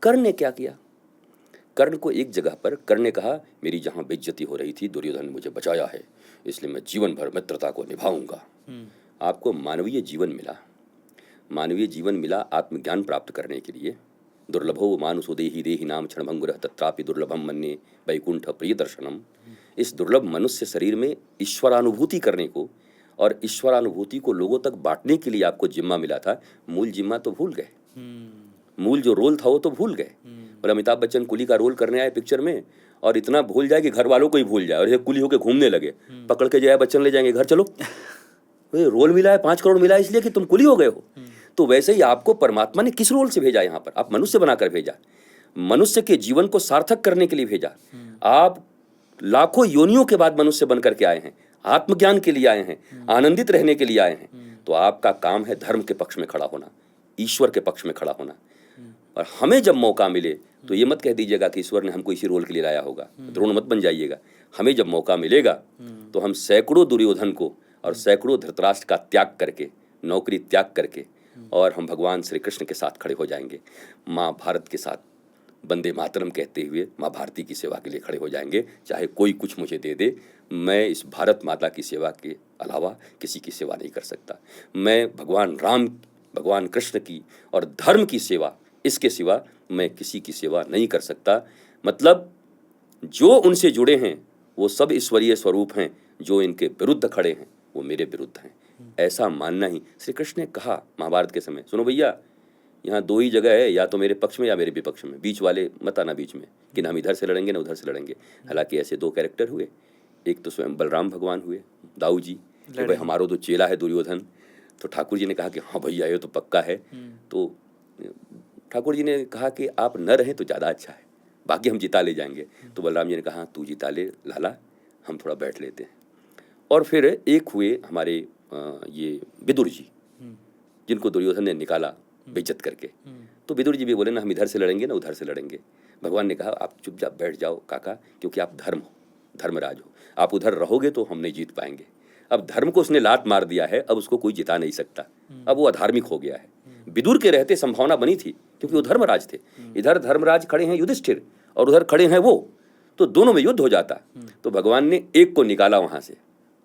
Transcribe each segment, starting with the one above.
कर्ण ने क्या किया? कर्ण को एक जगह पर कर्ण ने कहा, मेरी जहाँ बेइज्जती हो रही थी दुर्योधन ने मुझे बचाया है, इसलिए मैं जीवन भर मित्रता को निभाऊंगा। आपको मानवीय जीवन मिला, मानवीय जीवन मिला आत्मज्ञान प्राप्त करने के लिए। दुर्लभो मानुषो देहि देहि नाम क्षणभंगुरः तत्रापि दुर्लभम मन्ये वैकुंठ प्रिय दर्शनम। इस दुर्लभ मनुष्य शरीर में ईश्वरानुभूति करने को और ईश्वरानुभूति को लोगों तक बांटने के लिए आपको जिम्मा मिला था। मूल जिम्मा तो भूल गए, मूल जो रोल था वो तो भूल गए। और अमिताभ बच्चन कुली का रोल करने आए पिक्चर में और इतना भूल जाए कि घर वालों को ही भूल जाए और ये कुली होकर घूमने लगे, पकड़ के जया बच्चन ले जाएंगे घर, चलो रोल मिला है 5 करोड़ मिला है इसलिए कि तुम कुली हो गए हो। तो वैसे ही आपको परमात्मा ने किस रोल से भेजा यहाँ पर? आप मनुष्य बनाकर भेजा, मनुष्य के जीवन को सार्थक करने के लिए भेजा। आप लाखों योनियों के बाद मनुष्य बनकर के आए हैं, आत्मज्ञान के लिए आए हैं, आनंदित रहने के लिए आए हैं। तो आपका काम है धर्म के पक्ष में खड़ा होना, ईश्वर के पक्ष में खड़ा होना। और हमें जब मौका मिले तो ये मत कह दीजिएगा कि ईश्वर ने हमको इसी रोल के लिए लाया होगा, द्रोण मत बन जाइएगा। हमें जब मौका मिलेगा तो हम सैकड़ों दुर्योधन को और सैकड़ों धृतराष्ट्र का त्याग करके, नौकरी त्याग करके, और हम भगवान श्री कृष्ण के साथ खड़े हो जाएंगे। माँ भारत के साथ वंदे मातरम कहते हुए माँ भारती की सेवा के लिए खड़े हो जाएंगे। चाहे कोई कुछ मुझे दे दे, मैं इस भारत माता की सेवा के अलावा किसी की सेवा नहीं कर सकता। मैं भगवान राम, भगवान कृष्ण की और धर्म की सेवा, इसके सिवा मैं किसी की सेवा नहीं कर सकता। मतलब जो उनसे जुड़े हैं वो सब ईश्वरीय स्वरूप हैं, जो इनके विरुद्ध खड़े हैं वो मेरे विरुद्ध हैं, ऐसा मानना ही। श्री कृष्ण ने कहा महाभारत के समय, सुनो भैया, यहाँ 2 ही जगह है, या तो मेरे पक्ष में या मेरे विपक्ष में, बीच वाले मत आना बीच में कि ना हम इधर से लड़ेंगे ना उधर से लड़ेंगे। हालांकि ऐसे 2 कैरेक्टर हुए, एक तो स्वयं बलराम भगवान हुए, दाऊ जी, कि भाई हमारा तो चेला है दुर्योधन। तो ठाकुर जी ने कहा कि हाँ भैया ये तो पक्का है। तो ठाकुर जी ने कहा कि आप न रहें तो ज़्यादा अच्छा है, बाकी हम जिता ले जाएंगे। तो बलराम जी ने कहा तू जिता ले लाला, हम थोड़ा बैठ लेते हैं। और फिर एक हुए हमारे ये विदुर जी, जिनको दुर्योधन ने निकाला बेइज्जत करके। तो विदुर जी भी बोले ना हम इधर से लड़ेंगे ना उधर से लड़ेंगे। भगवान ने कहा आप चुपचाप बैठ जाओ काका, क्योंकि आप धर्म हो, धर्मराज हो, आप उधर रहोगे तो हम नहीं जीत पाएंगे। अब धर्म को उसने लात मार दिया है, अब उसको कोई जिता नहीं सकता, अब वो अधार्मिक हो गया है। विदुर के रहते संभावना बनी थी क्योंकि वो धर्मराज थे। इधर धर्मराज खड़े हैं युधिष्ठिर और उधर खड़े हैं वो, तो दोनों में युद्ध हो जाता। तो भगवान ने एक को निकाला वहां से,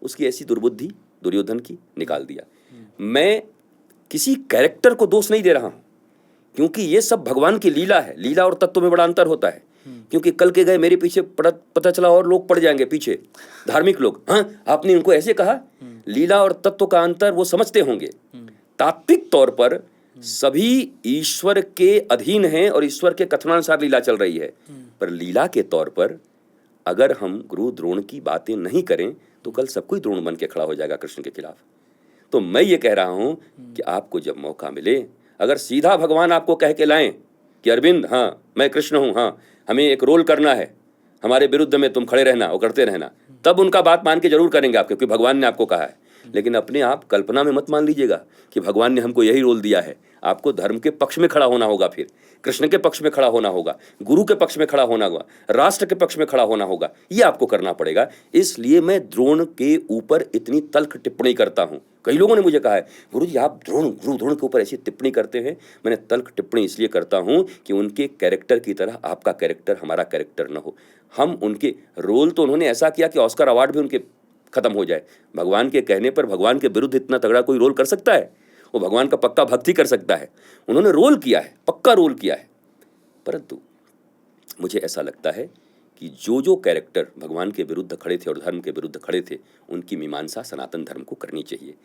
उसकी ऐसी दुर्बुद्धि दुर्योधन की निकाल दिया। मैं किसी कैरेक्टर को दोष नहीं दे रहा हूं, क्योंकि ये सब भगवान की लीला है। लीला और तत्व में बड़ा अंतर होता है, क्योंकि कल के गए मेरे पीछे पता चला और लोग पड़ जाएंगे पीछे, धार्मिक लोग, हाँ आपने उनको ऐसे कहा। लीला और तत्व का अंतर वो समझते होंगे। तात्विक तौर पर सभी ईश्वर के अधीन हैं और ईश्वर के कथनानुसार लीला चल रही है। पर लीला के तौर पर अगर हम गुरु द्रोण की बातें नहीं करें तो कल सब कोई द्रोण बन के खड़ा हो जाएगा कृष्ण के खिलाफ। तो मैं ये कह रहा हूं कि आपको जब मौका मिले, अगर सीधा भगवान आपको कह के लाएं कि अरविंद हाँ मैं कृष्ण हूं, हाँ हमें एक रोल करना है, हमारे विरुद्ध में तुम खड़े रहना और करते रहना, तब उनका बात मान के जरूर करेंगे आप, क्योंकि भगवान ने आपको कहा है। लेकिन अपने आप कल्पना में मत मान लीजिएगा कि भगवान ने हमको यही रोल दिया है। आपको धर्म के पक्ष में खड़ा होना होगा, फिर कृष्ण के पक्ष में खड़ा होना होगा, गुरु के पक्ष में खड़ा होना होगा, राष्ट्र के पक्ष में खड़ा होना होगा, ये आपको करना पड़ेगा। इसलिए मैं द्रोण के ऊपर इतनी तल्ख टिप्पणी करता हूं। कई लोगों ने मुझे कहा है गुरु जी आप गुरु द्रोण के ऊपर ऐसी टिप्पणी करते हैं। मैंने तल्ख टिप्पणी इसलिए करता हूं कि उनके कैरेक्टर की तरह आपका कैरेक्टर हमारा कैरेक्टर न हो। हम उनके रोल तो उन्होंने ऐसा किया कि ऑस्कर अवार्ड भी उनके खत्म हो जाए। भगवान के कहने पर भगवान के विरुद्ध इतना तगड़ा कोई रोल कर सकता है? वो भगवान का पक्का भक्ति कर सकता है। उन्होंने रोल किया है, पक्का रोल किया है। परंतु मुझे ऐसा लगता है कि जो कैरेक्टर भगवान के विरुद्ध खड़े थे और धर्म के विरुद्ध खड़े थे, उनकी मीमांसा सनातन धर्म को करनी चाहिए।